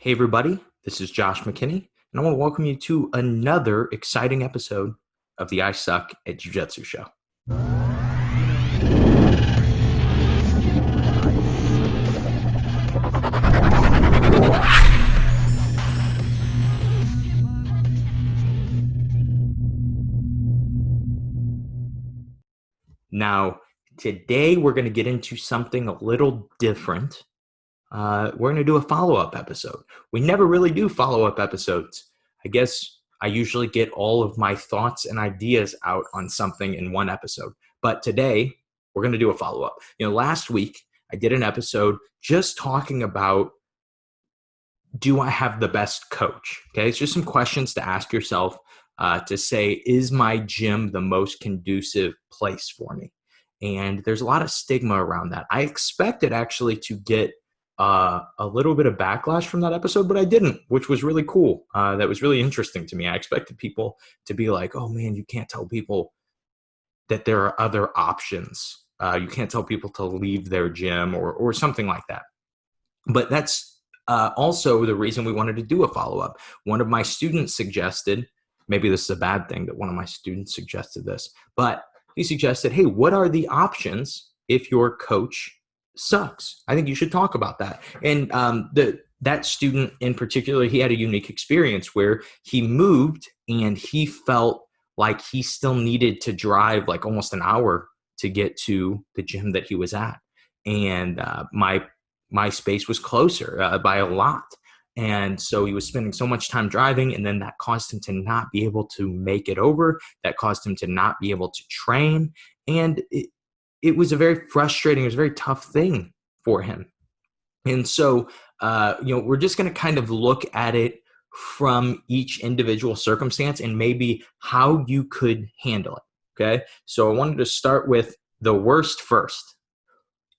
Hey, everybody, this is Josh McKinney, and I want to welcome you to another exciting episode of the I Suck at Jiu-Jitsu Show. Now, today we're going to get into something a little different. We're going to do a follow-up episode. We never really do follow-up episodes. I guess I usually get all of my thoughts and ideas out on something in one episode. But today, we're going to do a follow-up. Last week, I did an episode just talking about, do I have the best coach? Okay, it's just some questions to ask yourself to say, is my gym the most conducive place for me? And there's a lot of stigma around that. I expected actually to get a little bit of backlash from that episode, but I didn't, which was really cool. That was really interesting to me. I expected people to be like, oh man, you can't tell people that there are other options. You can't tell people to leave their gym or something like that. But that's also the reason we wanted to do a follow-up. One of my students suggested, maybe this is a bad thing that one of my students suggested this, but he suggested, hey, what are the options if your coach sucks? I think you should talk about that. And that student in particular, he had a unique experience where he moved and he felt like he still needed to drive like almost an hour to get to the gym that he was at. And my space was closer by a lot. And so he was spending so much time driving, and then that caused him to not be able to make it over. That caused him to not be able to train. And it was a very frustrating, it was a very tough thing for him. And so, we're just going to kind of look at it from each individual circumstance and maybe how you could handle it. Okay. So I wanted to start with the worst first.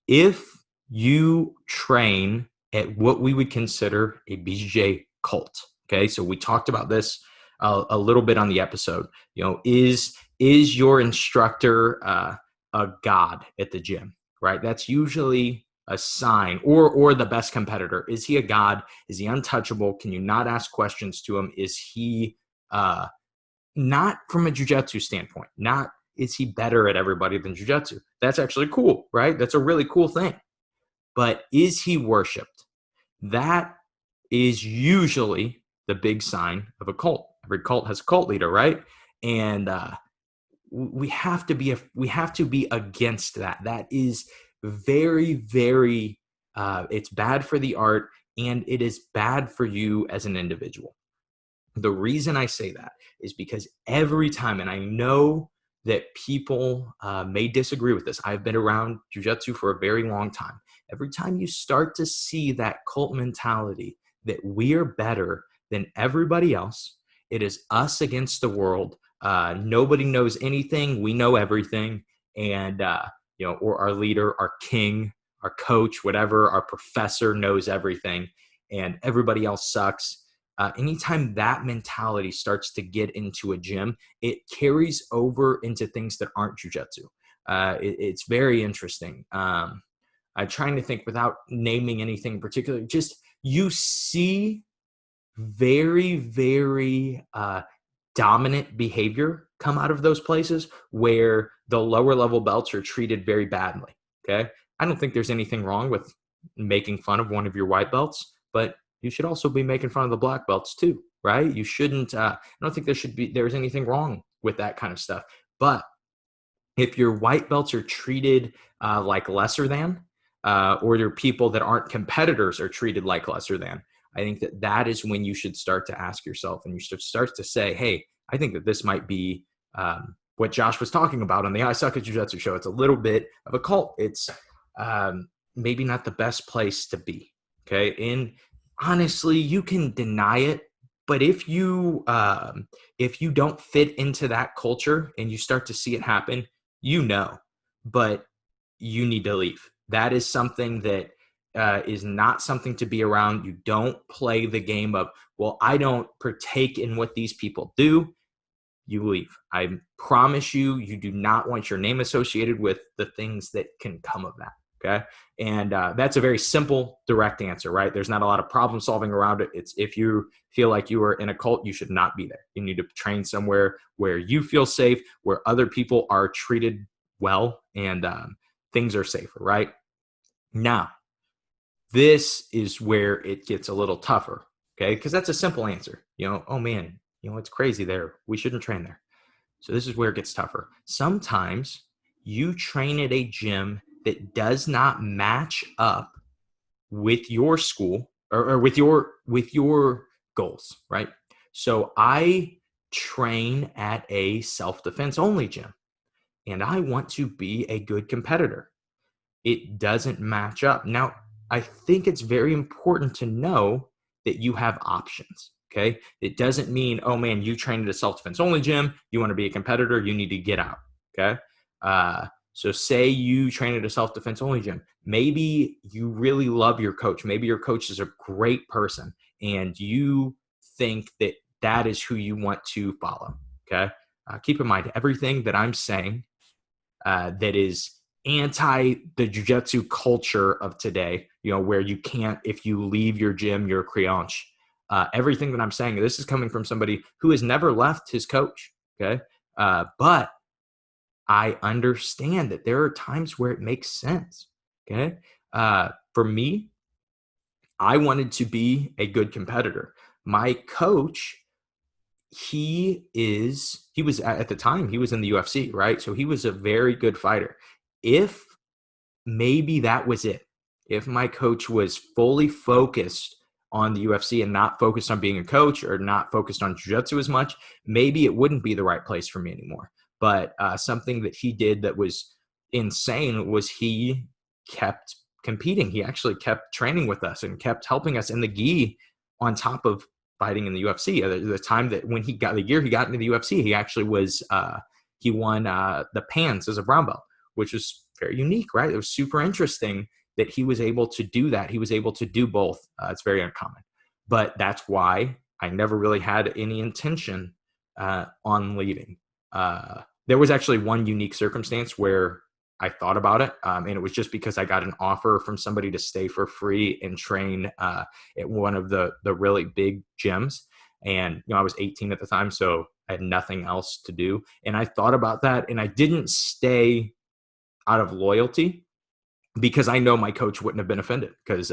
If you train at what we would consider a BJJ cult. Okay, so we talked about this a little bit on the episode. Is your instructor a god at the gym? Right, that's usually a sign, or the best competitor. Is he a god? Is he untouchable? Can you not ask questions to him? Is he not from a jiu-jitsu standpoint? Not is he better at everybody than jiu-jitsu? That's actually cool, right? That's a really cool thing. But is he worshipped? That is usually the big sign of a cult. Every cult has a cult leader, right? And we have to be against that. That is very, very. It's bad for the art, and it is bad for you as an individual. The reason I say that is because every time, and I know that people may disagree with this. I've been around jiu-jitsu for a very long time. Every time you start to see that cult mentality that we are better than everybody else, it is us against the world. Nobody knows anything. We know everything. And, or our leader, our king, our coach, whatever, our professor knows everything, and everybody else sucks. Anytime that mentality starts to get into a gym, it carries over into things that aren't jiu-jitsu. It's very interesting. I'm trying to think without naming anything in particular. Just you see very, very dominant behavior come out of those places where the lower level belts are treated very badly. Okay, I don't think there's anything wrong with making fun of one of your white belts, but you should also be making fun of the black belts too, right? You shouldn't. I don't think there's anything wrong with that kind of stuff. But if your white belts are treated like lesser than, or your people that aren't competitors are treated like lesser than, I think that is when you should start to ask yourself, and you should start to say, hey, I think that this might be what Josh was talking about on the I Suck at Jiu-Jitsu show. It's a little bit of a cult. It's maybe not the best place to be. Okay. And honestly, you can deny it, but if you don't fit into that culture and you start to see it happen, but you need to leave. That is something that is not something to be around. You don't play the game of, well, I don't partake in what these people do. You leave. I promise you, you do not want your name associated with the things that can come of that. Okay. And that's a very simple, direct answer, right? There's not a lot of problem solving around it. It's if you feel like you are in a cult, you should not be there. You need to train somewhere where you feel safe, where other people are treated well, and things are safer, right? Now, this is where it gets a little tougher, okay? Because that's a simple answer. Oh man, it's crazy there. We shouldn't train there. So this is where it gets tougher. Sometimes you train at a gym that does not match up with your school or with your goals, right? So I train at a self-defense only gym, and I want to be a good competitor. It doesn't match up. Now, I think it's very important to know that you have options. Okay. It doesn't mean, oh man, you train at a self defense only gym. You want to be a competitor. You need to get out. Okay. So say you train at a self defense only gym. Maybe you really love your coach. Maybe your coach is a great person and you think that that is who you want to follow. Okay. Keep in mind, everything that I'm saying that is anti the jiu-jitsu culture of today, where you can't, if you leave your gym, you're a creonche. Everything that I'm saying, this is coming from somebody who has never left his coach. Okay. But I understand that there are times where it makes sense. Okay. For me, I wanted to be a good competitor. My coach, he was at the time, he was in the UFC, right? So he was a very good fighter. If maybe that was it, if my coach was fully focused on the UFC and not focused on being a coach or not focused on jiu-jitsu as much, maybe it wouldn't be the right place for me anymore. But something that he did that was insane was he kept competing. He actually kept training with us and kept helping us in the gi on top of fighting in the UFC. The time that when the year he got into the UFC, he actually he won the pans as a brown belt, which was very unique, right? It was super interesting that he was able to do that. He was able to do both. It's very uncommon. But that's why I never really had any intention on leaving. There was actually one unique circumstance where I thought about it, and it was just because I got an offer from somebody to stay for free and train at one of the really big gyms. And I was 18 at the time, so I had nothing else to do. And I thought about that, and I didn't stay out of loyalty because I know my coach wouldn't have been offended because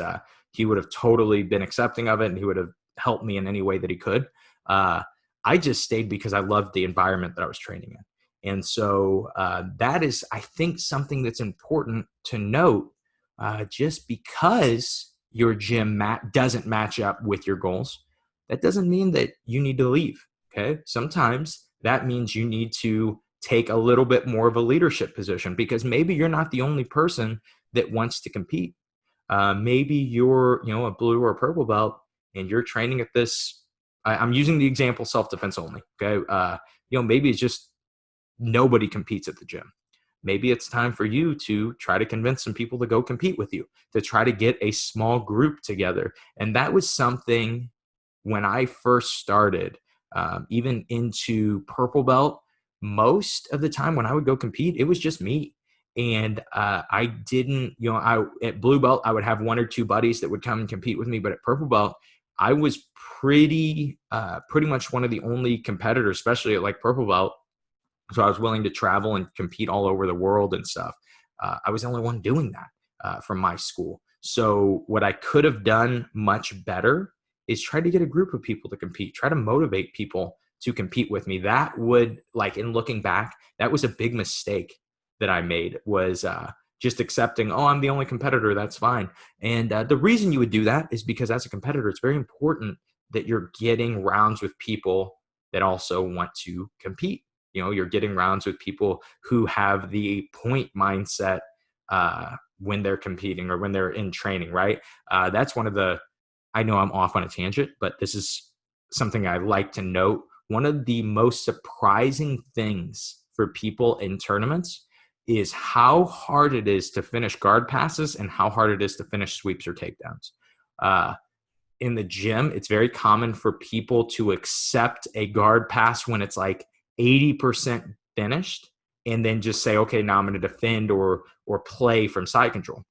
he would have totally been accepting of it and he would have helped me in any way that he could. I just stayed because I loved the environment that I was training in. And so that is, I think, something that's important to note. Just because your gym doesn't match up with your goals, that doesn't mean that you need to leave. Okay. Sometimes that means you need to take a little bit more of a leadership position because maybe you're not the only person that wants to compete. Maybe you're, a blue or a purple belt and you're training at this. I'm using the example self-defense only. Okay. Maybe it's just nobody competes at the gym. Maybe it's time for you to try to convince some people to go compete with you, to try to get a small group together. And that was something when I first started, even into purple belt, most of the time when I would go compete, it was just me. And I didn't, at blue belt, I would have one or two buddies that would come and compete with me. But at purple belt, I was pretty much one of the only competitors, especially at like purple belt. So I was willing to travel and compete all over the world and stuff. I was the only one doing that from my school. So what I could have done much better is try to get a group of people to compete, try to motivate people to compete with me. That would, like, in looking back, that was a big mistake that I made, was just accepting, oh, I'm the only competitor, that's fine. And the reason you would do that is because as a competitor, it's very important that you're getting rounds with people that also want to compete. You're getting rounds with people who have the point mindset when they're competing or when they're in training, right? That's one of the, I know I'm off on a tangent, but this is something I like to note. One of the most surprising things for people in tournaments is how hard it is to finish guard passes and how hard it is to finish sweeps or takedowns. In the gym, it's very common for people to accept a guard pass when it's like 80% finished and then just say, okay, now I'm going to defend or play from side control.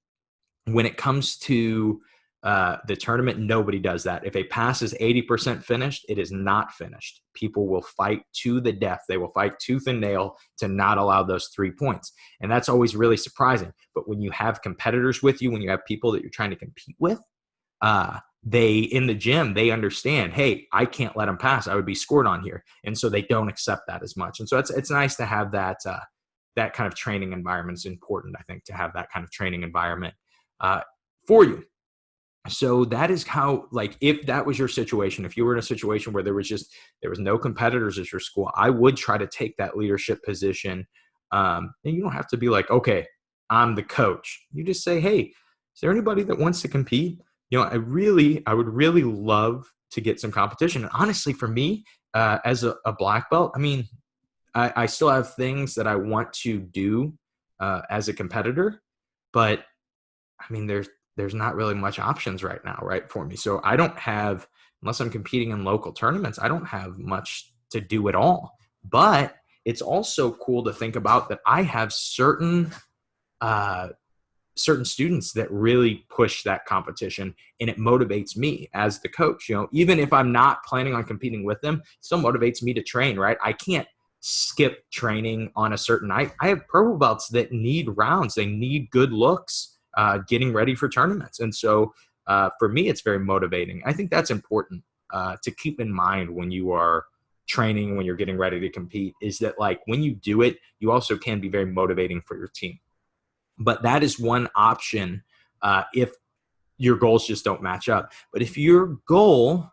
when it comes to the tournament, nobody does that. If a pass is 80% finished, it is not finished. People will fight to the death. They will fight tooth and nail to not allow those 3 points. And that's always really surprising. But when you have competitors with you, when you have people that you're trying to compete with, they in the gym, they understand, hey, I can't let them pass. I would be scored on here. And so they don't accept that as much. And so it's nice to have that that kind of training environment. Is important, I think, to have that kind of training environment for you. So that is how, like, if that was your situation, if you were in a situation where there was no competitors at your school, I would try to take that leadership position. And you don't have to be like, okay, I'm the coach. You just say, hey, is there anybody that wants to compete? I would really love to get some competition. And honestly, for me, as a black belt, I mean, I still have things that I want to do as a competitor, but I mean, there's not really much options right now, right, for me. So I don't have, unless I'm competing in local tournaments, I don't have much to do at all. But it's also cool to think about that I have certain students that really push that competition, and it motivates me as the coach. Even if I'm not planning on competing with them, it still motivates me to train, right? I can't skip training on a certain night. I have purple belts that need rounds. They need good looks getting ready for tournaments. And so for me, it's very motivating. I think that's important to keep in mind when you are training, when you're getting ready to compete, is that, like, when you do it, you also can be very motivating for your team. But that is one option if your goals just don't match up. But if your goal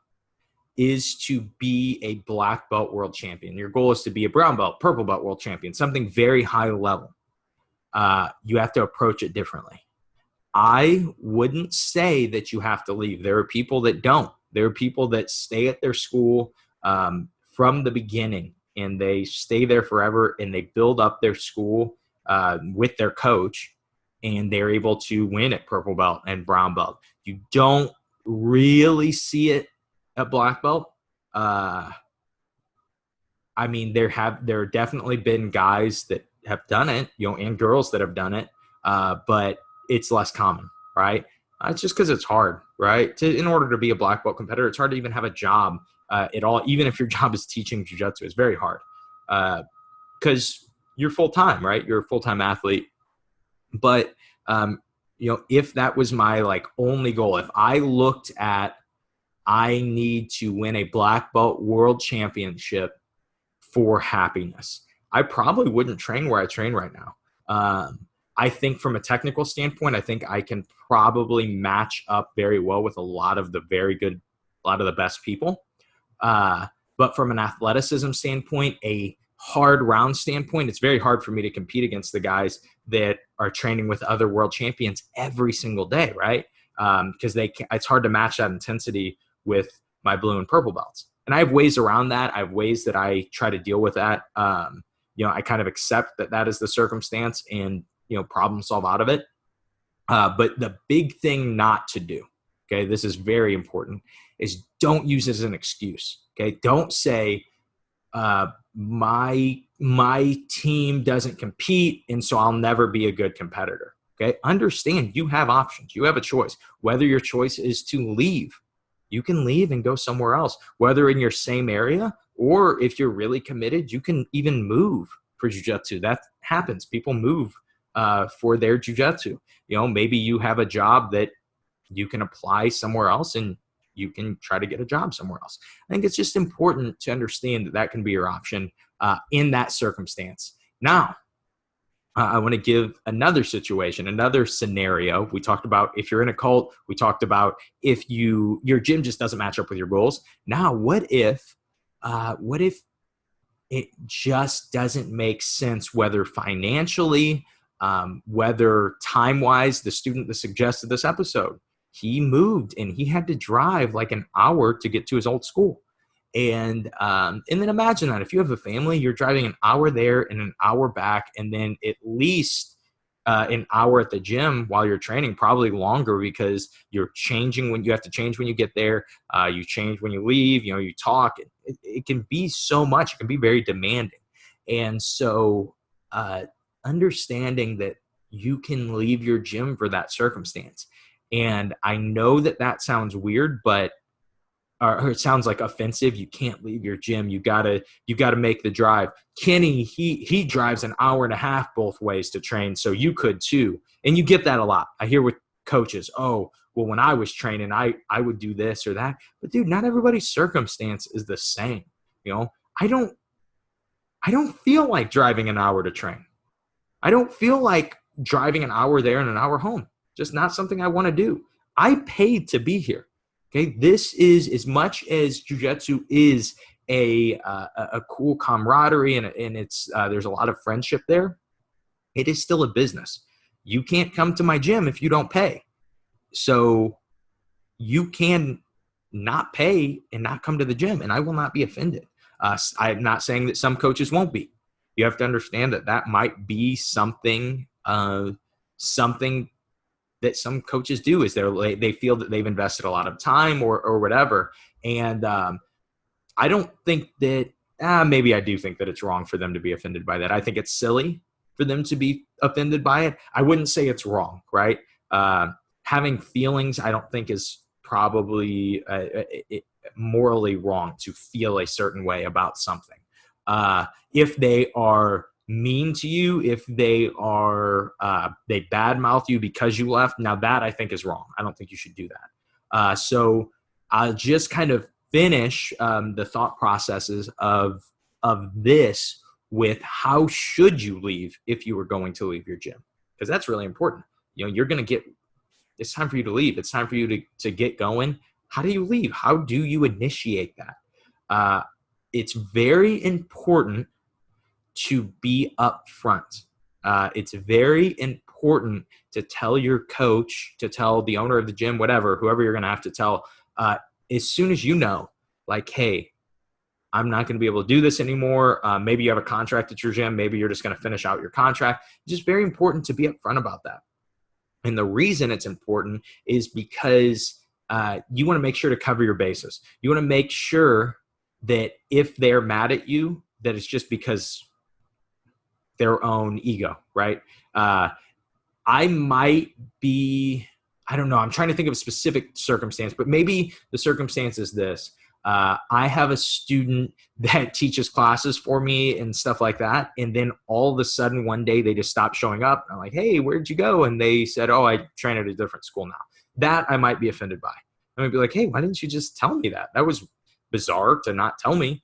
is to be a black belt world champion, your goal is to be a brown belt, purple belt world champion, something very high level, you have to approach it differently. I wouldn't say that you have to leave. There are people that don't. There are people that stay at their school from the beginning, and they stay there forever, and they build up their school with their coach, and they're able to win at purple belt and brown belt. You don't really see it at black belt. I mean, there have definitely been guys that have done it, and girls that have done it, but it's less common, right? It's just because it's hard, right? In order to be a black belt competitor, it's hard to even have a job at all. Even if your job is teaching jiu-jitsu, it's very hard because you're full-time, right? You're a full-time athlete. But, if that was my only goal, if I looked at, I need to win a black belt world championship for happiness, I probably wouldn't train where I train right now. I think from a technical standpoint, I think I can probably match up very well with a lot of the best people. But from an athleticism standpoint, a hard round standpoint, it's very hard for me to compete against the guys that are training with other world champions every single day, right? Because it's hard to match that intensity with my blue and purple belts. And I have ways around that. I have ways that I try to deal with that. I kind of accept that is the circumstance and, problem solve out of it. But the big thing not to do, okay, this is very important, is don't use it as an excuse. Okay, don't say my team doesn't compete, and so I'll never be a good competitor. Okay, understand you have options. You have a choice. Whether your choice is to leave, you can leave and go somewhere else, whether in your same area, or if you're really committed, you can even move for jiu-jitsu. That happens. People move for their jiu-jitsu. Maybe you have a job that you can apply somewhere else, and you can try to get a job somewhere else. I think it's just important to understand that can be your option in that circumstance. Now, I want to give another situation, another scenario. We talked about if you're in a cult. We talked about if your gym just doesn't match up with your goals. Now, what if it just doesn't make sense, whether financially, whether time-wise? The student that suggested this episode, he moved and he had to drive like an hour to get to his old school. And then imagine that if you have a family, you're driving an hour there and an hour back, and then at least an hour at the gym while you're training, probably longer, because you're changing when you have to change when you get there. You change when you leave, you talk. It can be so much. It can be very demanding. And so understanding that you can leave your gym for that circumstance. And I know that that sounds weird, but or it sounds like offensive. You can't leave your gym. You gotta make the drive. Kenny, he drives an hour and a half both ways to train, so you could too. And you get that a lot. I hear with coaches, oh, well, when I was training, I would do this or that. But dude, not everybody's circumstance is the same. You know, I don't feel like driving an hour to train. I don't feel like driving an hour there and an hour home. Just not something I want to do. I paid to be here. Okay, this is, as much as jiu-jitsu is a cool camaraderie, and it's there's a lot of friendship there. It is still a business. You can't come to my gym if you don't pay. So you can not pay and not come to the gym, and I will not be offended. I'm not saying that some coaches won't be. You have to understand that that might be something something that some coaches do, is they feel that they've invested a lot of time or whatever. And I don't think that maybe I do think that it's wrong for them to be offended by that. I think it's silly for them to be offended by it. I wouldn't say it's wrong, right? Having feelings, I don't think is probably morally wrong to feel a certain way about something. If they are mean to you, if they are they badmouth you because you left, now that I think is wrong. I don't think you should do that. So I'll just kind of finish the thought processes of this with how should you leave if you were going to leave your gym, because that's really important. You know, you're going to get, it's time for you to leave. It's time for you to get going. How do you leave? How do you initiate that? It's very important to be upfront. It's very important to tell your coach, to tell the owner of the gym, whatever, whoever you're going to have to tell, as soon as you know, like, hey, I'm not going to be able to do this anymore. Maybe you have a contract at your gym. Maybe you're just going to finish out your contract. It's just very important to be upfront about that. And the reason it's important is because you want to make sure to cover your bases. You want to make sure that if they're mad at you, that it's just because their own ego, right? I might be, I don't know, I'm trying to think of a specific circumstance, but maybe the circumstance is this. I have a student that teaches classes for me and stuff like that. And then all of a sudden one day they just stopped showing up. I'm like, hey, where'd you go? And they said, oh, I train at a different school now. That I might be offended by. I might be like, hey, why didn't you just tell me that? That was bizarre to not tell me.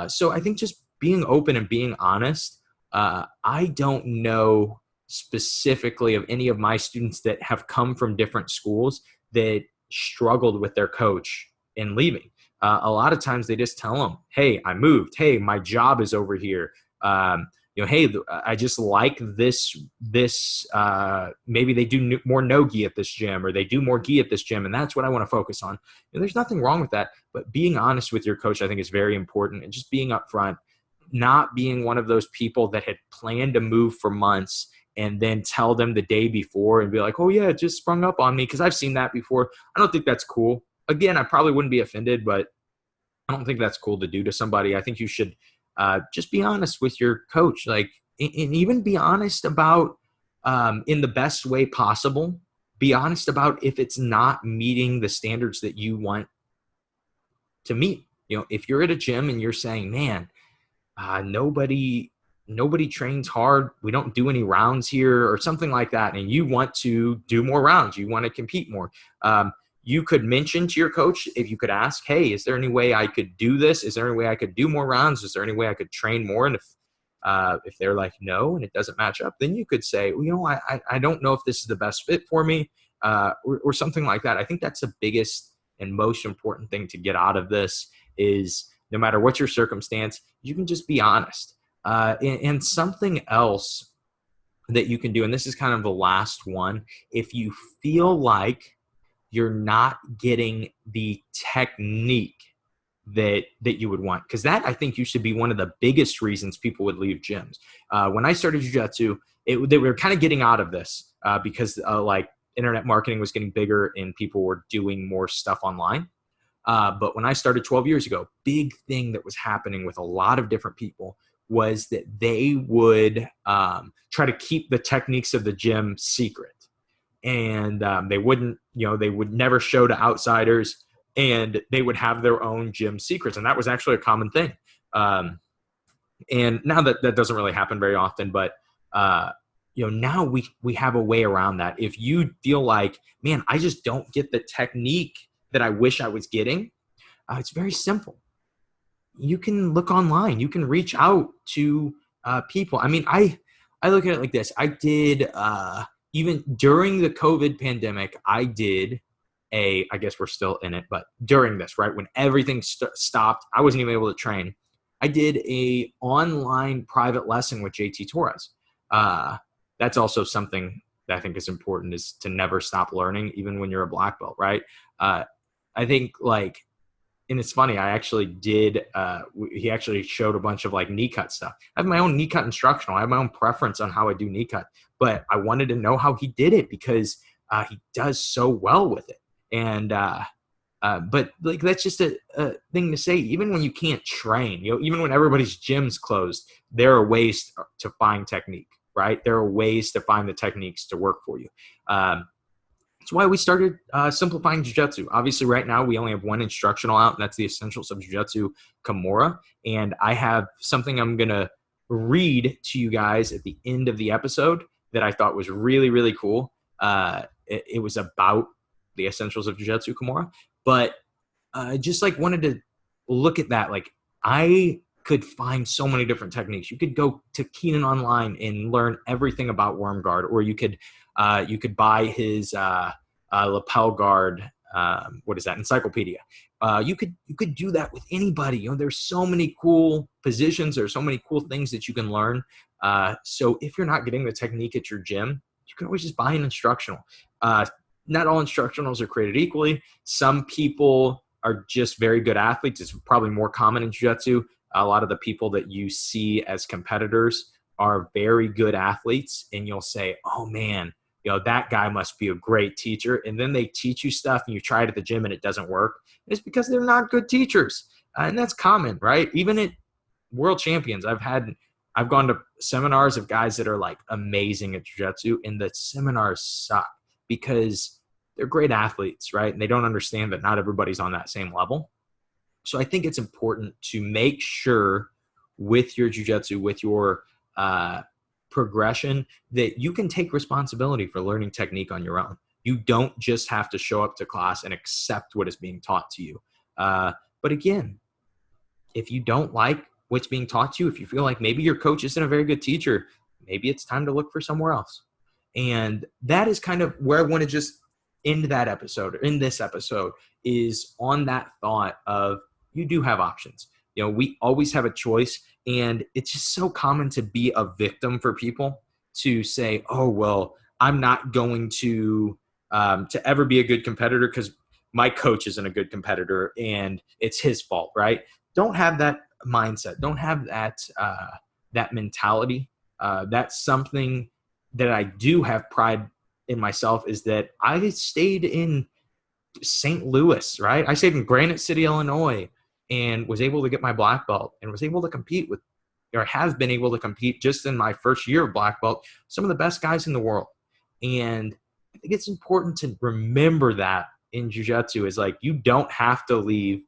So I think just being open and being honest. I don't know specifically of any of my students that have come from different schools that struggled with their coach in leaving. A lot of times they just tell them, hey, I moved. Hey, my job is over here. Hey, I just like this, maybe they do more no-gi at this gym, or they do more gi at this gym, and that's what I want to focus on. And there's nothing wrong with that, but being honest with your coach, I think, is very important, and just being upfront, not being one of those people that had planned to move for months and then tell them the day before and be like, oh yeah, it just sprung up on me, because I've seen that before. I don't think that's cool. Again, I probably wouldn't be offended, but I don't think that's cool to do to somebody. I think you should just be honest with your coach, like, and even be honest about, in the best way possible, be honest about if it's not meeting the standards that you want to meet. You know, if you're at a gym and you're saying, man, nobody trains hard, we don't do any rounds here, or something like that, and you want to do more rounds, you want to compete more, you could mention to your coach, if you could ask, hey, is there any way I could do this? Is there any way I could do more rounds? Is there any way I could train more? And if they're like, no, and it doesn't match up, then you could say, well, you know, I don't know if this is the best fit for me, or something like that. I think that's the biggest and most important thing to get out of this is, no matter what your circumstance, you can just be honest. And something else that you can do, and this is kind of the last one, if you feel like you're not getting the technique that you would want, because that, I think, used to be one of the biggest reasons people would leave gyms. When I started jiu-jitsu, they were kind of getting out of this because like internet marketing was getting bigger and people were doing more stuff online. But when I started 12 years ago, big thing that was happening with a lot of different people was that they would try to keep the techniques of the gym secret. And they wouldn't, they would never show to outsiders, and they would have their own gym secrets. And that was actually a common thing. And now that doesn't really happen very often, but now we have a way around that. If you feel like, man, I just don't get the technique that I wish I was getting, it's very simple. You can look online. You can reach out to people. I mean, I look at it like this. I did even during the COVID pandemic, I did I guess we're still in it, but during this, right, when everything stopped, I wasn't even able to train. I did a online private lesson with JT Torres. That's also something that I think is important, is to never stop learning, even when you're a black belt, right? I think and it's funny, I actually did, he actually showed a bunch of knee cut stuff. I have my own knee cut instructional. I have my own preference on how I do knee cut, but I wanted to know how he did it because he does so well with it. And, but that's just a thing to say. Even when you can't train, even when everybody's gym's closed, there are ways to find technique, right? There are ways to find the techniques to work for you. That's why we started simplifying Jiu-Jitsu. Obviously, right now, we only have one instructional out, and that's the Essentials of Jiu-Jitsu Kimura. And I have something I'm going to read to you guys at the end of the episode that I thought was really, really cool. It was about the Essentials of Jiu-Jitsu Kimura. But just wanted to look at that. I could find so many different techniques. You could go to Keenan online and learn everything about worm guard, or you could buy his lapel guard. What is that? Encyclopedia. You could do that with anybody. There's so many cool positions. There's so many cool things that you can learn. So if you're not getting the technique at your gym, you can always just buy an instructional. Not all instructionals are created equally. Some people are just very good athletes. It's probably more common in jiu-jitsu. A lot of the people that you see as competitors are very good athletes, and you'll say, oh man, that guy must be a great teacher. And then they teach you stuff and you try it at the gym and it doesn't work. It's because they're not good teachers. And that's common, right? Even at world champions, I've gone to seminars of guys that are amazing at jiu-jitsu, and the seminars suck because they're great athletes, right? And they don't understand that not everybody's on that same level. So I think it's important to make sure with your jiu-jitsu, with your progression, that you can take responsibility for learning technique on your own. You don't just have to show up to class and accept what is being taught to you. But again, if you don't like what's being taught to you, if you feel like maybe your coach isn't a very good teacher, maybe it's time to look for somewhere else. And that is kind of where I want to just end that episode, or in this episode, is on that thought of you do have options. We always have a choice, and it's just so common to be a victim for people to say, oh, well, I'm not going to ever be a good competitor because my coach isn't a good competitor and it's his fault, right? Don't have that mindset. Don't have that mentality. That's something that I do have pride in myself, is that I stayed in St. Louis, right? I stayed in Granite City, Illinois, and was able to get my black belt and was able to compete with, or have been able to compete just in my first year of black belt, some of the best guys in the world. And I think it's important to remember that in jiu-jitsu is you don't have to leave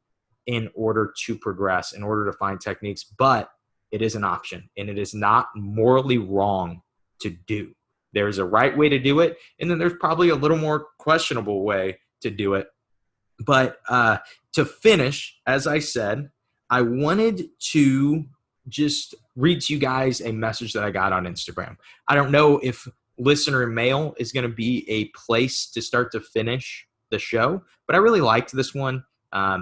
in order to progress, in order to find techniques, but it is an option, and it is not morally wrong to do. There's a right way to do it, and then there's probably a little more questionable way to do it. But to finish, as I said, I wanted to just read to you guys a message that I got on Instagram. I don't know if listener mail is going to be a place to start to finish the show, but I really liked this one.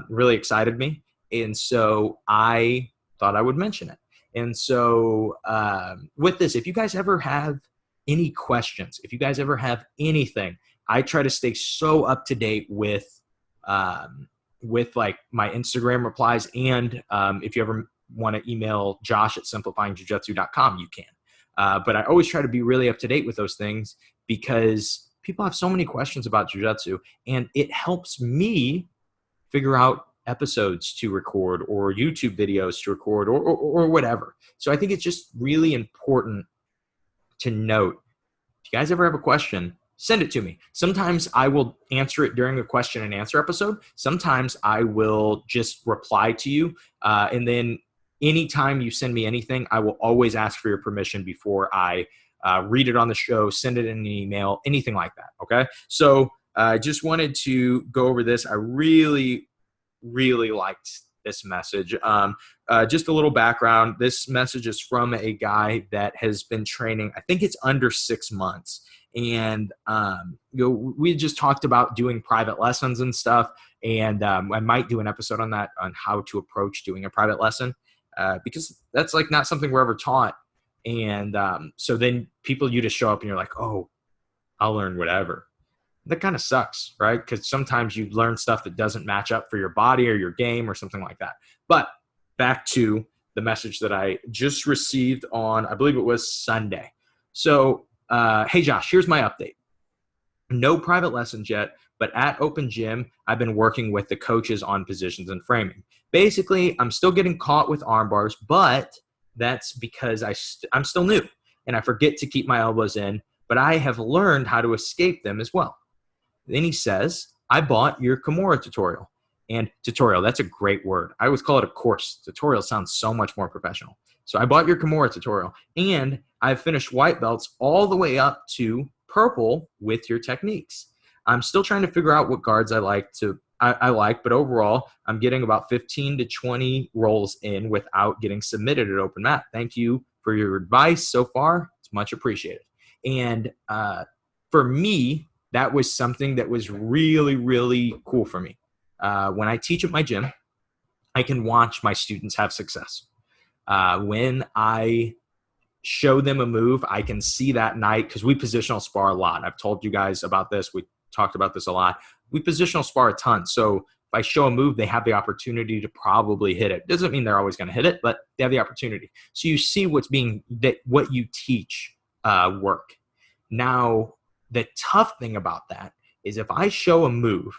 Really excited me. And so I thought I would mention it. And so with this, if you guys ever have any questions, if you guys ever have anything, I try to stay so up to date with my Instagram replies. And if you ever want to email josh@simplifyingjujitsu.com, you can. But I always try to be really up to date with those things because people have so many questions about jiu-jitsu, and it helps me figure out episodes to record or YouTube videos to record or whatever. So I think it's just really important to note, if you guys ever have a question, send it to me. Sometimes I will answer it during a question and answer episode. Sometimes I will just reply to you. And then anytime you send me anything, I will always ask for your permission before I read it on the show, send it in an email, anything like that. Okay. So I just wanted to go over this. I really liked this message. Just a little background. This message is from a guy that has been training, I think it's under 6 months. And, we just talked about doing private lessons and stuff. And I might do an episode on that, on how to approach doing a private lesson, because that's like not something we're ever taught. And so then you just show up and you're like, oh, I'll learn whatever. That kind of sucks, right? Because sometimes you learn stuff that doesn't match up for your body or your game or something like that. But back to the message that I just received on, I believe it was Sunday. So, hey, Josh, here's my update. No private lessons yet, but at Open Gym, I've been working with the coaches on positions and framing. Basically, I'm still getting caught with arm bars, but that's because I'm still new and I forget to keep my elbows in, but I have learned how to escape them as well. Then he says, I bought your Kimura tutorial. And tutorial, that's a great word. I always call it a course. Tutorial sounds so much more professional. So I bought your Kimura tutorial, and I've finished white belts all the way up to purple with your techniques. I'm still trying to figure out what guards I like, but overall, I'm getting about 15 to 20 rolls in without getting submitted at open mat. Thank you for your advice so far. It's much appreciated. And for me, that was something that was really cool for me. When I teach at my gym, I can watch my students have success. When I show them a move, I can see that night, because we positional spar a lot. I've told you guys about this. We talked about this a lot. We positional spar a ton. So if I show a move, they have the opportunity to probably hit it. Doesn't mean they're always going to hit it, but they have the opportunity. So you see what you teach work. Now, the tough thing about that is if I show a move,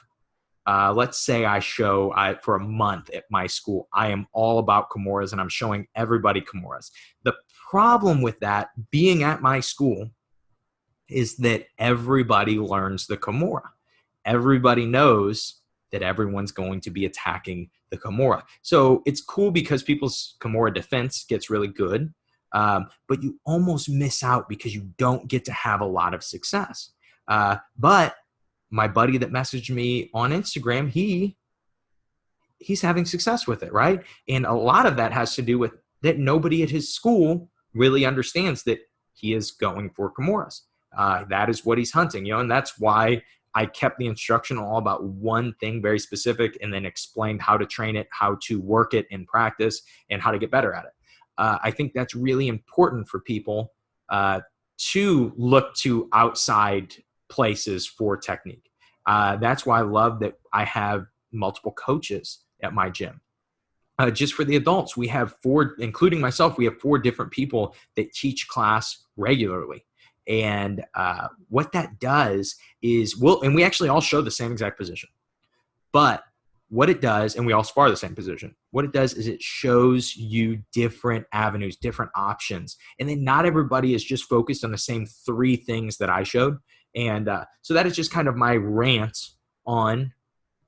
let's say I show for a month at my school, I am all about Kimuras and I'm showing everybody Kimuras. The problem with that being at my school is that everybody learns the Kimura. Everybody knows that everyone's going to be attacking the Kimura. So it's cool because people's Kimura defense gets really good. But you almost miss out because you don't get to have a lot of success. But my buddy that messaged me on Instagram, he's having success with it, right? And a lot of that has to do with that nobody at his school really understands that he is going for Kimuras. That is what he's hunting, and that's why I kept the instruction all about one thing very specific and then explained how to train it, how to work it in practice, and how to get better at it. I think that's really important for people to look to outside places for technique. That's why I love that I have multiple coaches at my gym. Just for the adults, we have 4, including myself, we have 4 different people that teach class regularly. And what that does is, and we actually all show the same exact position. But what it does, and we all spar the same position, what it does is it shows you different avenues, different options. And then not everybody is just focused on the same 3 things that I showed. And so that is just kind of my rant on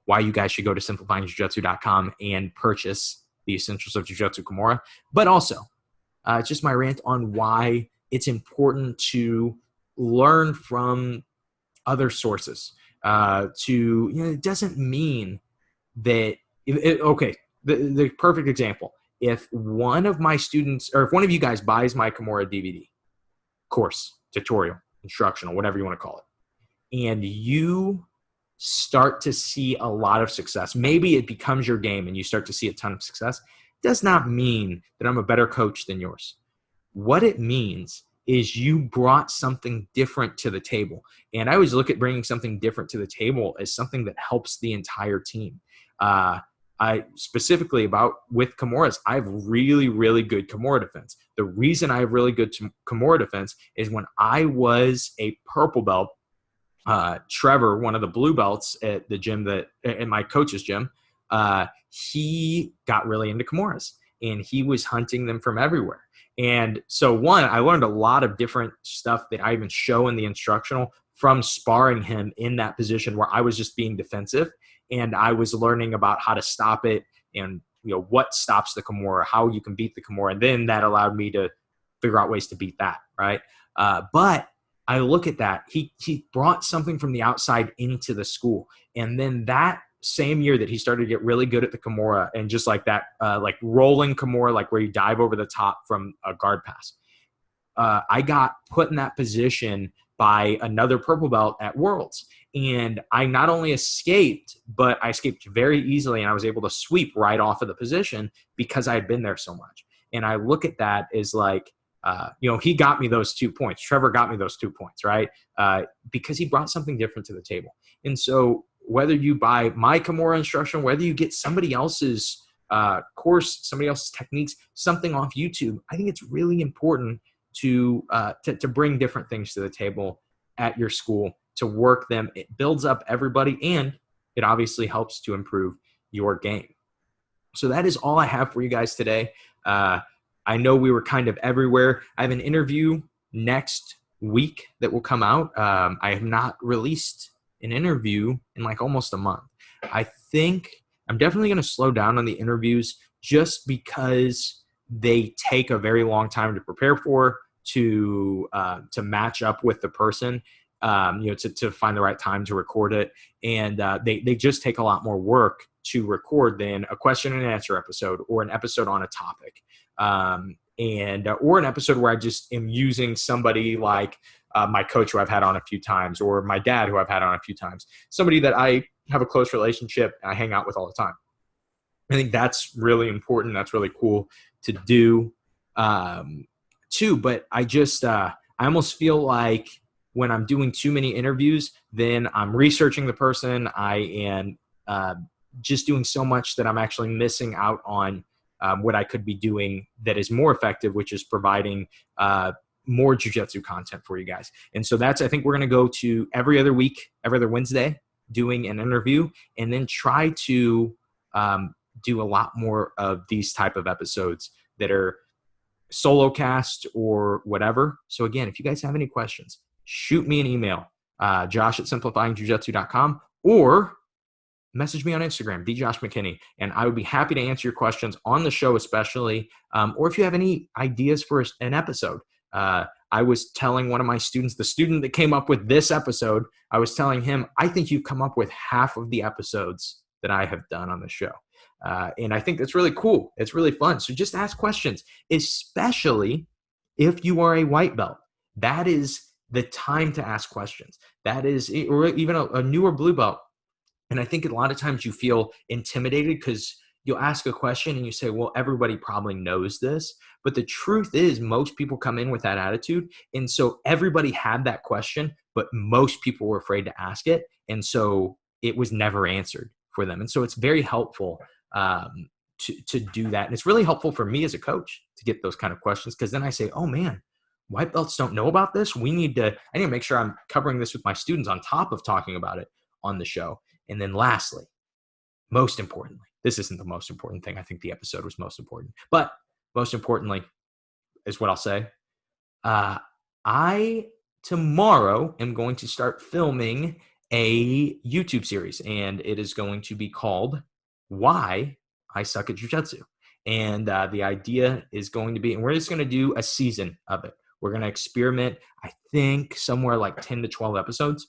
why you guys should go to simplifyingjujitsu.com and purchase the Essentials of Jiu-Jitsu Kimura. But also, it's just my rant on why it's important to learn from other sources. It doesn't mean that the perfect example, if one of my students, or if one of you guys buys my Kimura DVD, course, tutorial, instructional, whatever you want to call it, and you start to see a lot of success, maybe it becomes your game and you start to see a ton of success, does not mean that I'm a better coach than yours. What it means is you brought something different to the table. And I always look at bringing something different to the table as something that helps the entire team. I specifically with Kimuras, I have really good Kimura defense. The reason I have really good Kimura defense is when I was a purple belt, Trevor, one of the blue belts at the gym in my coach's gym, he got really into Kimuras, and he was hunting them from everywhere. And so one, I learned a lot of different stuff that I even show in the instructional from sparring him in that position where I was just being defensive, and I was learning about how to stop it and what stops the Kimura, how you can beat the Kimura. And then that allowed me to figure out ways to beat that, right? But I look at that. He brought something from the outside into the school. And then that same year that he started to get really good at the Kimura and just like that, like rolling Kimura, like where you dive over the top from a guard pass, I got put in that position by another purple belt at Worlds. And I not only escaped, but I escaped very easily, and I was able to sweep right off of the position because I had been there so much. And I look at that as like, he got me those 2 points. Trevor got me those 2 points, right? Because he brought something different to the table. And so whether you buy my Kimura instruction, whether you get somebody else's course, somebody else's techniques, something off YouTube, I think it's really important to bring different things to the table at your school, to work them. It builds up everybody, and it obviously helps to improve your game. So that is all I have for you guys today. I know we were kind of everywhere. I have an interview next week that will come out. I have not released an interview in like almost a month. I think I'm definitely going to slow down on the interviews just because they take a very long time to prepare for, to match up with the person, to find the right time to record it. And they just take a lot more work to record than a question and answer episode or an episode on a topic. Or an episode where I just am using somebody like my coach who I've had on a few times, or my dad who I've had on a few times, somebody that I have a close relationship and I hang out with all the time. I think that's really important. That's really cool to do too. But I almost feel like when I'm doing too many interviews, then I'm researching the person. I am just doing so much that I'm actually missing out on what I could be doing that is more effective, which is providing more jiu-jitsu content for you guys. And so I think we're going to go to every other week, every other Wednesday, doing an interview, and then try to do a lot more of these type of episodes that are solo cast or whatever. So again, if you guys have any questions, shoot me an email, josh@simplifyingjujitsu.com, or message me on Instagram, @DJoshMcKinney, and I would be happy to answer your questions on the show, especially, or if you have any ideas for an episode. I was telling one of my students, the student that came up with this episode, I was telling him, I think you've come up with half of the episodes that I have done on the show. And I think that's really cool. It's really fun. So just ask questions, especially if you are a white belt. That is the time to ask questions. That is, or even a newer blue belt. And I think a lot of times you feel intimidated because you'll ask a question and you say, well, everybody probably knows this. But the truth is most people come in with that attitude. And so everybody had that question, but most people were afraid to ask it. And so it was never answered for them. And so it's very helpful to do that. And it's really helpful for me as a coach to get those kind of questions, because then I say, oh man, white belts don't know about this. I need to make sure I'm covering this with my students on top of talking about it on the show. And then lastly, most importantly, this isn't the most important thing. I think the episode was most important, but most importantly is what I'll say. I tomorrow am going to start filming a YouTube series, and it is going to be called Why I Suck at Jiu-Jitsu. And the idea is going to be, and we're just going to do a season of it. We're going to experiment, I think, somewhere like 10 to 12 episodes.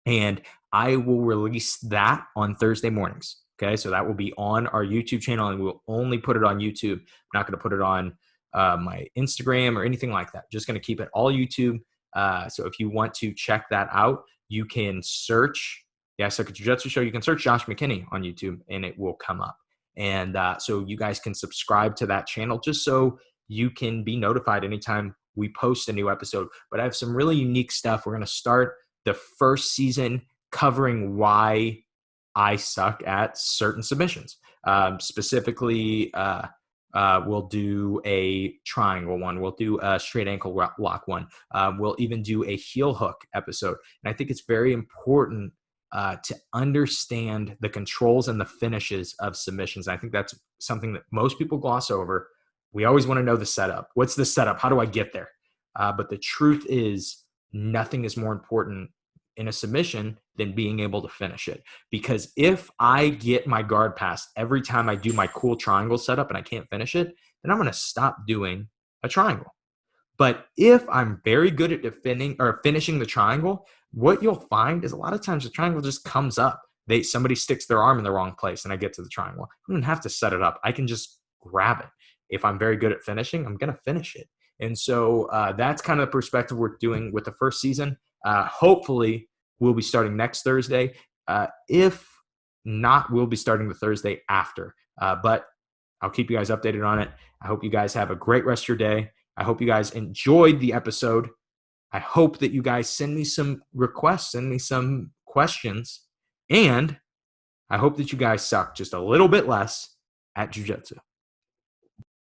And I will release that on Thursday mornings. Okay, so that will be on our YouTube channel, and we'll only put it on YouTube. I'm not going to put it on my Instagram or anything like that. Just going to keep it all YouTube. So if you want to check that out, you can search the I Suck at Jiu-Jitsu Show. You can search Josh McKinney on YouTube, and it will come up. And so you guys can subscribe to that channel just so you can be notified anytime we post a new episode. But I have some really unique stuff. We're going to start the first season covering why I suck at certain submissions. Specifically, we'll do a triangle one. We'll do a straight ankle lock one. We'll even do a heel hook episode. And I think it's very important to understand the controls and the finishes of submissions. I think that's something that most people gloss over. We always want to know the setup. What's the setup? How do I get there? But the truth is, nothing is more important in a submission than being able to finish it. Because if I get my guard pass every time I do my cool triangle setup and I can't finish it, then I'm going to stop doing a triangle. But if I'm very good at defending or finishing the triangle, what you'll find is a lot of times the triangle just comes up. Somebody sticks their arm in the wrong place and I get to the triangle. I don't even have to set it up. I can just grab it. If I'm very good at finishing, I'm going to finish it. And so that's kind of the perspective we're doing with the first season. Hopefully, we'll be starting next Thursday. If not, we'll be starting the Thursday after. But I'll keep you guys updated on it. I hope you guys have a great rest of your day. I hope you guys enjoyed the episode. I hope that you guys send me some requests, send me some questions, and I hope that you guys suck just a little bit less at jiu-jitsu.